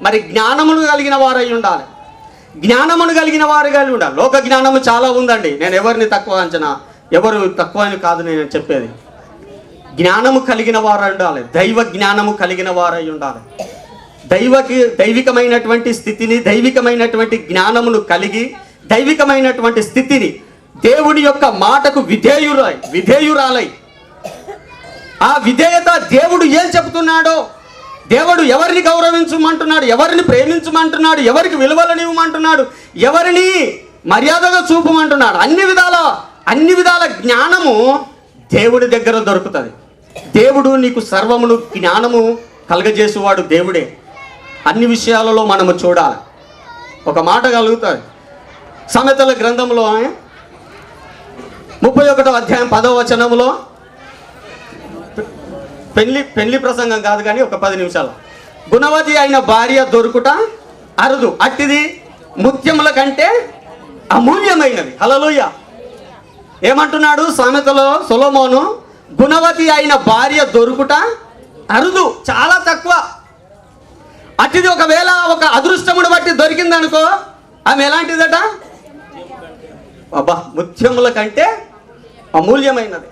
మరి జ్ఞానమును కలిగిన వారై ఉండాలి. లోక జ్ఞానము చాలా ఉందండి. నేను ఎవరిని తక్కువ అంచనా, ఎవరు తక్కువ అని కాదు నేను చెప్పేది. జ్ఞానము కలిగిన వారు ఉండాలి. దైవ జ్ఞానము కలిగిన వారై ఉండాలి. దైవికమైనటువంటి స్థితిని, దైవికమైనటువంటి జ్ఞానమును కలిగి దైవికమైనటువంటి స్థితిని దేవుని యొక్క మాటకు విధేయురాలై ఆ విధేయత దేవుడు ఏం చెబుతున్నాడో, దేవుడు ఎవరిని గౌరవించమంటున్నాడు, ఎవరిని ప్రేమించమంటున్నాడు, ఎవరికి విలువలనివ్వమంటున్నాడు, ఎవరిని మర్యాదగా చూపమంటున్నాడు, అన్ని విధాల జ్ఞానము దేవుడి దగ్గర దొరుకుతుంది. దేవుడు నీకు సర్వమును జ్ఞానము కలగజేసేవాడు దేవుడే. అన్ని విషయాలలో మనము చూడాలి. ఒక మాట కలుగుతుంది. సామెతల గ్రంథంలో 31వ అధ్యాయం 10వ వచనంలో పెళ్లి ప్రసంగం కాదు కానీ ఒక 10 నిమిషాలు. గుణవతి అయిన భార్య దొరుకుట అరుదు, అట్టిది ముత్యముల కంటే అమూల్యమైనది. హల్లెలూయా. ఏమంటున్నాడు సామెతలో సొలొమోను? గుణవతి అయిన భార్య దొరుకుట అరుదు, చాలా తక్కువ. అట్టిది ఒకవేళ ఒక అదృష్టమును బట్టి దొరికిందనుకో, ఆమె ఎలాంటిదట? అబ్బా, ముత్యముల కంటే అమూల్యమైనది.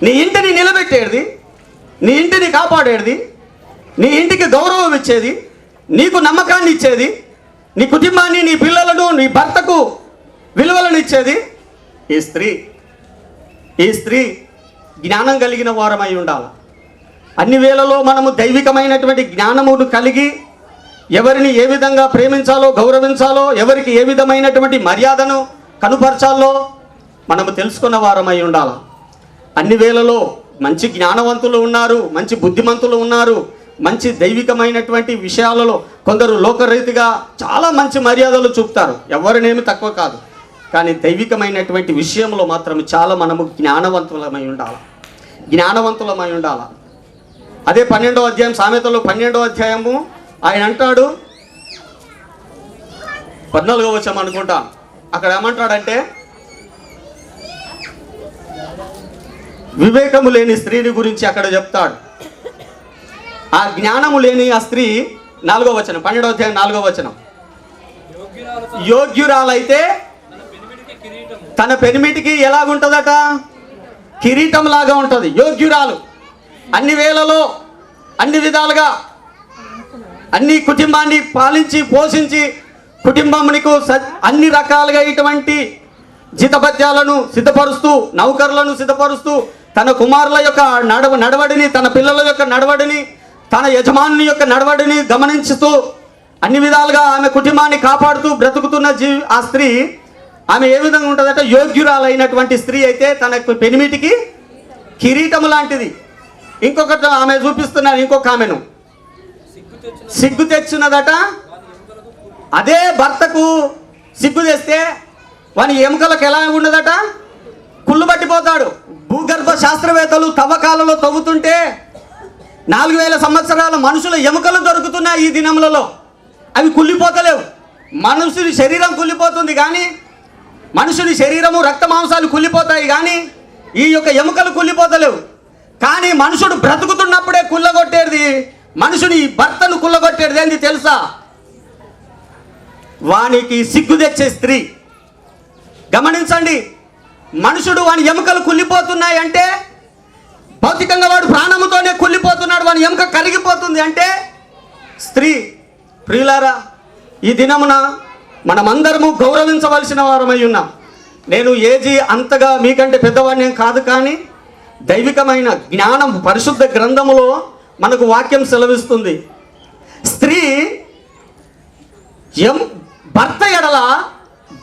నీ ఇంటిని నిలబెట్టేది, నీ ఇంటిని కాపాడేది, నీ ఇంటికి గౌరవం ఇచ్చేది, నీకు నమ్మకాన్ని ఇచ్చేది, నీ కుటుంబాన్ని, నీ పిల్లలను, నీ భర్తకు విలువలను ఇచ్చేది ఈ స్త్రీ జ్ఞానం కలిగిన వారమై ఉండాలి. అన్ని వేళలో మనము దైవికమైనటువంటి జ్ఞానమును కలిగి ఎవరిని ఏ విధంగా ప్రేమించాలో, గౌరవించాలో, ఎవరికి ఏ విధమైనటువంటి మర్యాదను కనుపరచాలో మనము తెలుసుకున్న వారమై ఉండాలి. అన్ని వేళలో మంచి జ్ఞానవంతులు ఉన్నారు, మంచి బుద్ధిమంతులు ఉన్నారు. మంచి దైవికమైనటువంటి విషయాలలో కొందరు లోకరీతిగా చాలా మంచి మర్యాదలు చూపుతారు, ఎవరినేమి తక్కువ కాదు. కానీ దైవికమైనటువంటి విషయంలో మాత్రం చాలా మనము జ్ఞానవంతులమై ఉండాలి. అదే 12వ అధ్యాయం, సామెతలో 12వ అధ్యాయము ఆయన అంటాడు, 14వ వచనం అనుకుంటా. అక్కడ ఏమంటాడంటే, వివేకము లేని స్త్రీని గురించి అక్కడ చెప్తాడు. ఆ జ్ఞానము లేని ఆ స్త్రీ 4వ వచనం, 12వ అధ్యాయం 4వ వచనం, యోగ్యురాలైతే తన పెనిమిటికి ఎలాగుంటుందట? కిరీటం లాగా ఉంటుంది. యోగ్యురాలు అన్ని వేళలో అన్ని విధాలుగా అన్ని కుటుంబాన్ని పాలించి పోషించి కుటుంబంకు అన్ని రకాలుగా ఇటువంటి జితపత్యాలను సిద్ధపరుస్తూ, నౌకర్లను సిద్ధపరుస్తూ, తన కుమారుల యొక్క నడవడిని, తన పిల్లల యొక్క నడవడిని, తన యజమాని యొక్క నడవడిని గమనించుతూ అన్ని విధాలుగా ఆమె కుటుంబాన్ని కాపాడుతూ బ్రతుకుతున్న ఆ స్త్రీ ఆమె ఏ విధంగా ఉంటుందట, యోగ్యురాలైనటువంటి స్త్రీ అయితే తన పెనిమిటికి కిరీటము లాంటిది. ఇంకొకటి ఆమె చూపిస్తున్నారు, ఇంకొక ఆమెను సిగ్గు తెచ్చినదట. అదే భర్తకు సిగ్గు తెస్తే వాని ఎముకలకు ఎలా ఉండదట, కుళ్ళు పట్టిపోతాడు. భూగర్భ శాస్త్రవేత్తలు తవ్వకాలలో తవ్వుతుంటే 4000 సంవత్సరాల మనుషుల ఎముకలు దొరుకుతున్నాయి ఈ దినములలో. అవి కుళ్ళిపోతలేవు. మనుషుని శరీరం కుళ్ళిపోతుంది కానీ, మనుషుని శరీరము రక్త మాంసాలు కుళ్ళిపోతాయి కానీ ఈ యొక్క ఎముకలు కుళ్ళిపోతలేవు. కానీ మనుషుడు బ్రతుకుతున్నప్పుడే కుళ్ళగొట్టేది, మనుషుని భర్తను కుళ్ళగొట్టేది ఏంది తెలుసా? వానికి సిగ్గు తెచ్చే స్త్రీ. గమనించండి, మనుషుడు వాని ఎముకలు కుళ్ళిపోతున్నాయి అంటే భౌతికంగా వాడు ప్రాణముతోనే కుళ్ళిపోతున్నాడు, వాని ఎముక కరిగిపోతుంది అంటే స్త్రీ. ప్రియులారా, ఈ దినమున మనమందరము గౌరవించవలసిన వారమై ఉన్నాం. నేను ఏజీ అంతగా మీకంటే పెద్దవాడిని కాదు, కానీ దైవికమైన జ్ఞానం పరిశుద్ధ గ్రంథములో మనకు వాక్యం సెలవిస్తుంది. స్త్రీ భర్త ఎడల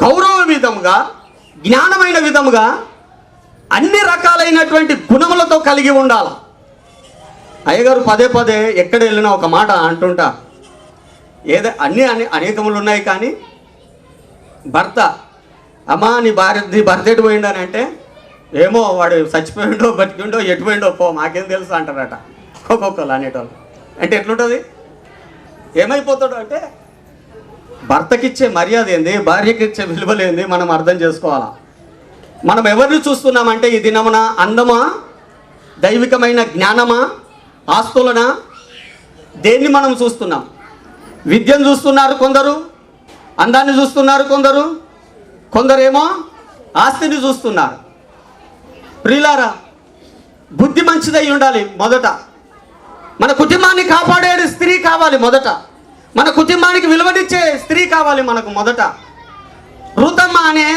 గౌరవ విధముగా, జ్ఞానమైన విధముగా అన్ని రకాలైనటువంటి గుణములతో కలిగి ఉండాలి. అయ్యగారు పదే పదే ఎక్కడ వెళ్ళినా ఒక మాట అంటుంటా, అన్నీ అనేకములు ఉన్నాయి కానీ భర్త, అమ్మా నీ భర్త ఎటు పోయిండని అంటే, ఏమో వాడు చచ్చిపోయిండో బతికిండో ఎటు పోయిండో పో మాకేం తెలుసు అంటారట ఒక్కొక్కరు అనేటోళ్ళు. అంటే ఎట్లుంటుంది, ఏమైపోతాడు అంటే భర్తకిచ్చే మర్యాద ఏంది, భార్యకిచ్చే విలువలేంది మనం అర్థం చేసుకోవాలా. మనం ఎవరిని చూస్తున్నామంటే ఈ దినమున అందమా, దైవికమైన జ్ఞానమా, ఆస్తులనా, దేన్ని మనం చూస్తున్నాం? విద్యను చూస్తున్నారు కొందరు, అందాన్ని చూస్తున్నారు కొందరు, కొందరేమో ఆస్తిని చూస్తున్నారు. ప్రియులారా, బుద్ధి మంచిదై ఉండాలి. మొదట మన కుటుంబాన్ని కాపాడే స్త్రీ కావాలి. మొదట మన కుటుంబానికి విలువనిచ్చే స్త్రీ కావాలి మనకు. మొదట రూతమ్మ అనే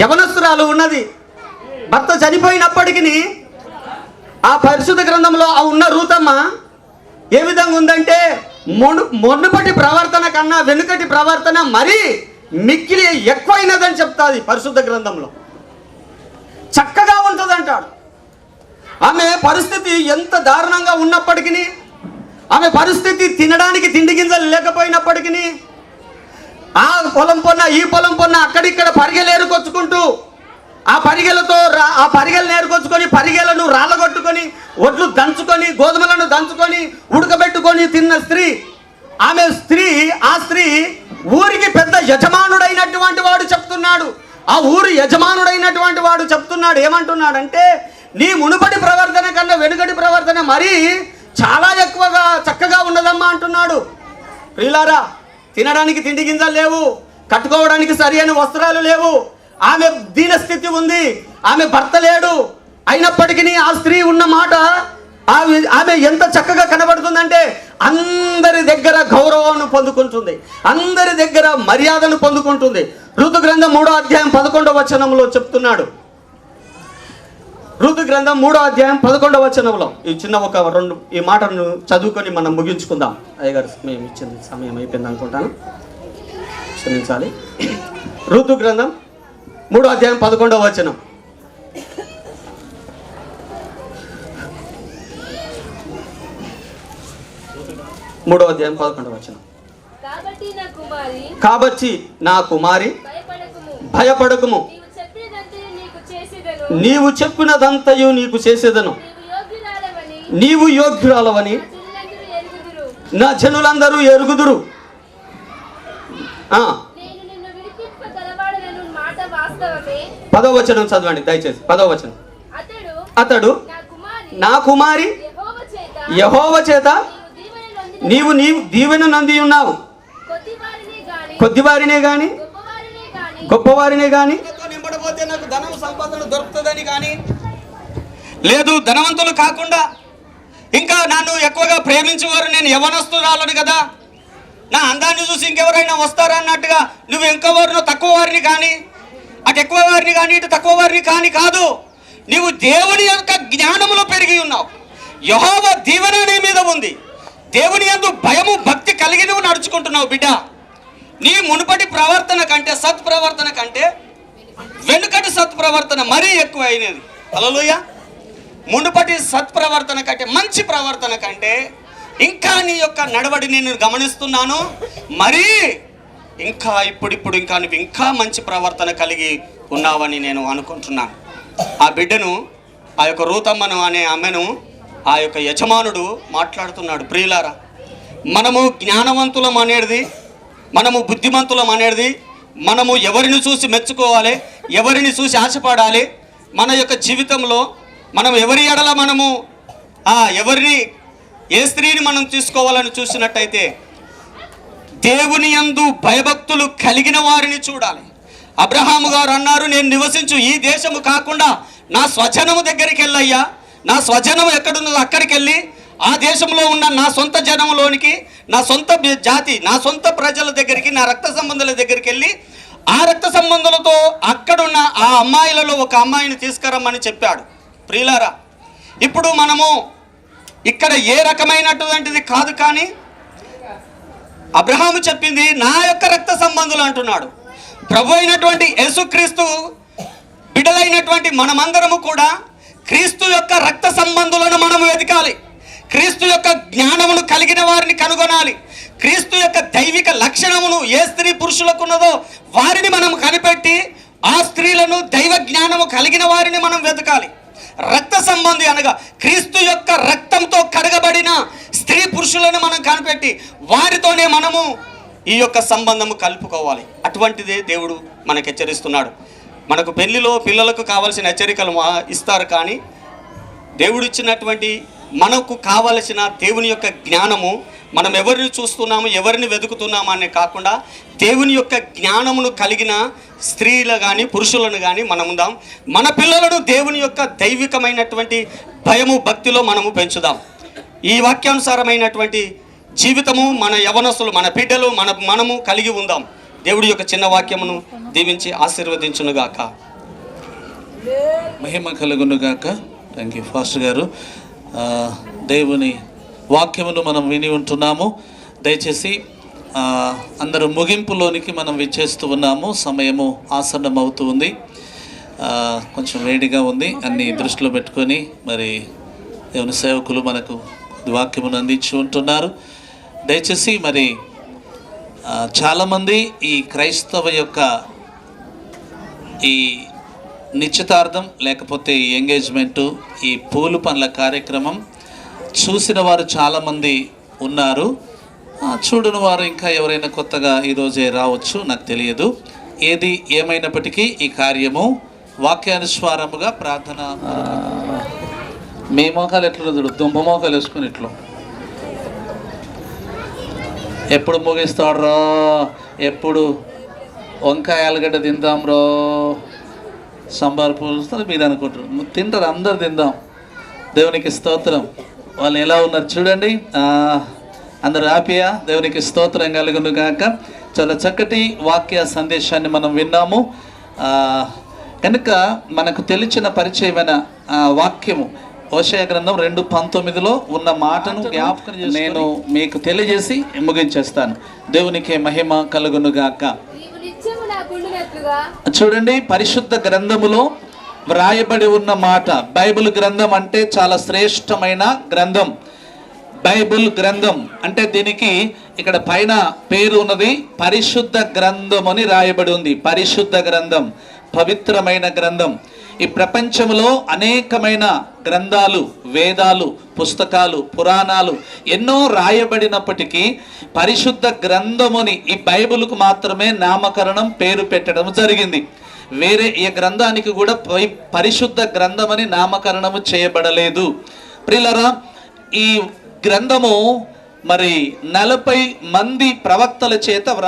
యవనస్తురాలు ఉన్నది. భర్త చనిపోయినప్పటికీ ఆ పరిశుద్ధ గ్రంథంలో ఆ ఉన్న రూతమ్మ ఏ విధంగా ఉందంటే, మొన్నుపటి ప్రవర్తన కన్నా వెనుకటి ప్రవర్తన మరీ మిక్కిలి ఎక్కువైనదని చెప్తాది పరిశుద్ధ గ్రంథంలో. చక్కగా ఉంటుంది అంటాడు. ఆమె పరిస్థితి ఎంత దారుణంగా ఉన్నప్పటికీ, ఆమె పరిస్థితి తినడానికి తిండి గింజలు లేకపోయినప్పటికీ, ఆ పొలం పొన్న ఈ పొలం పొన్న అక్కడిక్కడ పరిగెలు ఏరుకొచ్చుకుంటూ ఆ పరిగెలు నేరుకొచ్చుకొని పరిగెలను రాళ్ళగొట్టుకొని ఒడ్లు దంచుకొని గోధుమలను దంచుకొని ఉడకబెట్టుకొని తిన్న స్త్రీ. ఆ స్త్రీ ఊరికి పెద్ద యజమానుడైనటువంటి వాడు చెప్తున్నాడు. ఆ ఊరి యజమానుడైనటువంటి వాడు చెప్తున్నాడు. ఏమంటున్నాడంటే, నీ మునుపటి ప్రవర్తన కన్నా వెనుకటి ప్రవర్తన మరీ చాలా ఎక్కువగా చక్కగా ఉన్నదమ్మా అంటున్నాడు. ప్రియులారా, తినడానికి తిండి గింజలు లేవు, కట్టుకోవడానికి సరి అయిన వస్త్రాలు లేవు, ఆమె దీనస్థితి ఉంది, ఆమె భర్త లేడు. అయినప్పటికీ ఆ స్త్రీ ఉన్న మాట, ఆమె ఎంత చక్కగా కనబడుతుందంటే అందరి దగ్గర గౌరవాన్ని పొందుకుంటుంది, అందరి దగ్గర మర్యాదను పొందుకుంటుంది. ఋతు గ్రంథం 3వ అధ్యాయం 11వ వచనంలో చెప్తున్నాడు. ఋతు గ్రంథం 3వ అధ్యాయం 11వ వచనంలో ఈ చిన్న ఒక రెండు ఈ మాటను చదువుకొని మనం ముగించుకుందాం. అయ్యగారు మేము ఇచ్చిన సమయం అయిపోయింది అనుకుంటాను, క్షమించాలి. ఋతు గ్రంథం 3వ అధ్యాయం 11వ వచనం. మూడో అధ్యాయం 11వ వచనం. కాబట్టి నా కుమారి భయపడకుము, నీవు చెప్పినదంతయు నీకు చేసేదను, నీవు యోగ్యురాలవని నా జనులందరూ ఎరుగుదురు. 10వ వచనం చదవండి దయచేసి. 10వ వచనం. అతడు నా కుమారి యెహోవా చేత నీవు దీవెన నంది ఉన్నావు, కొద్దివారినే గాని గొప్పవారినే గాని నింపడపోతే నాకు ధనం సంపదలు దొరుకుతుందని కానీ లేదు, ధనవంతులు కాకుండా ఇంకా నన్ను ఎక్కువగా ప్రేమించేవారు నేను యవనస్తురాలను కదా, నా అందాన్ని చూసి ఇంకెవరైనా వస్తారా అన్నట్టుగా నువ్వు ఇంకెవరినో తక్కువ వారిని కానీ అటు ఎక్కువ వారిని కానీ ఇటు తక్కువ వారిని కానీ కాదు, నీవు దేవుని యొక్క జ్ఞానములో పెరిగి ఉన్నావు, యెహోవా దీవెన నీ మీద ఉంది, దేవుని యందు భయము భక్తి కలిగి నువ్వు నడుచుకుంటున్నావు బిడ్డ. నీ మునుపటి ప్రవర్తన కంటే సత్ప్రవర్తన కంటే వెనుకటి సత్ప్రవర్తన మరీ ఎక్కువ అయినది. హల్లెలూయా. మునుపటి సత్ప్రవర్తన కంటే, మంచి ప్రవర్తన కంటే ఇంకా నీ యొక్క నడవడి నేను గమనిస్తున్నాను, మరీ ఇంకా ఇప్పుడు ఇంకా నువ్వు ఇంకా మంచి ప్రవర్తన కలిగి ఉన్నావని నేను అనుకుంటున్నాను. ఆ బిడ్డను, ఆ యొక్క రూతమ్మను అనే ఆమెను ఆ యొక్క యజమానుడు మాట్లాడుతున్నాడు. ప్రియులారా, మనము జ్ఞానవంతులం అనేది, మనము బుద్ధిమంతులం అనేది, మనము ఎవరిని చూసి మెచ్చుకోవాలి, ఎవరిని చూసి ఆశపడాలి, మన యొక్క జీవితంలో మనం ఎవరి ఎడల మనము ఎవరిని, ఏ స్త్రీని మనం తీసుకోవాలని చూసినట్టయితే దేవుని యందు భయభక్తులు కలిగిన వారిని చూడాలి. అబ్రహాము గారు అన్నారు, నేను నివసించు ఈ దేశము కాకుండా నా స్వజనము దగ్గరికి వెళ్ళయ్యా, నా స్వజనం ఎక్కడున్నదో అక్కడికి వెళ్ళి ఆ దేశంలో ఉన్న నా సొంత జనంలోనికి, నా సొంత జాతి, నా సొంత ప్రజల దగ్గరికి, నా రక్త సంబంధుల దగ్గరికి వెళ్ళి ఆ రక్త సంబంధులతో అక్కడున్న ఆ అమ్మాయిలలో ఒక అమ్మాయిని తీసుకురమ్మని చెప్పాడు. ప్రియులారా, ఇప్పుడు మనము ఇక్కడ ఏ రకమైనటువంటిది కాదు, కానీ అబ్రహాము చెప్పింది నా యొక్క రక్త సంబంధులు అంటున్నాడు. ప్రభు అయినటువంటి యేసుక్రీస్తు బిడ్డలైనటువంటి మనమందరము కూడా క్రీస్తు యొక్క రక్త సంబంధులను మనము వెతకాలి. క్రీస్తు యొక్క జ్ఞానమును కలిగిన వారిని కనుగొనాలి. క్రీస్తు యొక్క దైవిక లక్షణమును ఏ స్త్రీ పురుషులకు ఉన్నదో వారిని మనం కనిపెట్టి ఆ స్త్రీలను దైవ జ్ఞానము కలిగిన వారిని మనం వెతకాలి. రక్త సంబంధి అనగా క్రీస్తు యొక్క రక్తంతో కడగబడిన స్త్రీ పురుషులను మనం కనిపెట్టి వారితోనే మనము ఈ యొక్క సంబంధము కలుపుకోవాలి. అటువంటిదే దేవుడు మనకు హెచ్చరిస్తున్నాడు. మనకు పెళ్లిలో పిల్లలకు కావలసిన హెచ్చరికలు ఇస్తారు, కానీ దేవుడు ఇచ్చినటువంటి మనకు కావలసిన దేవుని యొక్క జ్ఞానము, మనం ఎవరిని చూస్తున్నాము, ఎవరిని వెతుకుతున్నాము అనే కాకుండా దేవుని యొక్క జ్ఞానమును కలిగిన స్త్రీలు కానీ పురుషులను కానీ మనం ఉందాం. మన పిల్లలను దేవుని యొక్క దైవికమైనటువంటి భయము భక్తిలో మనము పెంచుదాం. ఈ వాక్యానుసారమైనటువంటి జీవితము మన యవనస్తులు, మన బిడ్డలు, మనము కలిగి ఉందాం. దేవుడి యొక్క చిన్న వాక్యమును దీవించి ఆశీర్వదించునుగాక. మహిమ కలుగునుగాక. థ్యాంక్ యూ ఫాస్టర్ గారు. దేవుని వాక్యమును మనం విని ఉంటున్నాము. దయచేసి అందరూ ముగింపులోనికి మనం విచ్చేస్తూ ఉన్నాము. సమయము ఆసన్నం అవుతూ ఉంది, కొంచెం వేడిగా ఉంది. అన్ని దృష్టిలో పెట్టుకొని మరి దేవుని సేవకులు మనకు వాక్యమును అందించి ఉంటున్నారు. దయచేసి మరి చాలామంది ఈ క్రైస్తవ యొక్క ఈ నిశ్చితార్థం లేకపోతే ఈ ఎంగేజ్మెంటు, ఈ పూలు పండ్ల కార్యక్రమం చూసిన వారు చాలామంది ఉన్నారు. చూడని వారు ఇంకా ఎవరైనా కొత్తగా ఈరోజే రావచ్చు, నాకు తెలియదు. ఏది ఏమైనప్పటికీ ఈ కార్యము వాక్యానుస్వారముగా ప్రార్థన. మీ మోకాలు ఎట్లా చూడు, దుంప మోకాలు వేసుకుని ఇట్లా ఎప్పుడు ముగిస్తాడు రా, ఎప్పుడు వంకాయ ఆలుగడ్డ తిందాం రో, సాంబార్ పూలు మీరు అనుకుంటారు. తింటారు, అందరు తిందాం. దేవునికి స్తోత్రం. వాళ్ళు ఎలా ఉన్నారు చూడండి, అందరు హ్యాపీయా? దేవునికి స్తోత్రం కలుగును గాక. చాలా చక్కటి వాక్య సందేశాన్ని మనం విన్నాము. కనుక మనకు తెలిసిన పరిచయమైన వాక్యము హోషేయ గ్రంథం 2:19 ఉన్న మాటను జ్ఞాపకం నేను మీకు తెలియజేసి ముగించేస్తాను. దేవునికి మహిమ కలుగును గాక. చూడండి, పరిశుద్ధ గ్రంథములో వ్రాయబడి ఉన్న మాట. బైబిల్ గ్రంథం అంటే చాలా శ్రేష్టమైన గ్రంథం. బైబిల్ గ్రంథం అంటే దీనికి ఇక్కడ పైన పేరు ఉన్నది, పరిశుద్ధ గ్రంథం అని రాయబడి ఉంది. పరిశుద్ధ గ్రంథం, పవిత్రమైన గ్రంథం. ఈ ప్రపంచంలో అనేకమైన గ్రంథాలు, వేదాలు, పుస్తకాలు, పురాణాలు ఎన్నో రాయబడినప్పటికీ పరిశుద్ధ గ్రంథముని ఈ బైబిల్కు మాత్రమే నామకరణం, పేరు పెట్టడం జరిగింది. వేరే ఏ గ్రంథానికి కూడా పరిశుద్ధ గ్రంథమని నామకరణము చేయబడలేదు. ప్రియులారా, ఈ గ్రంథము మరి 40 మంది ప్రవక్తల చేత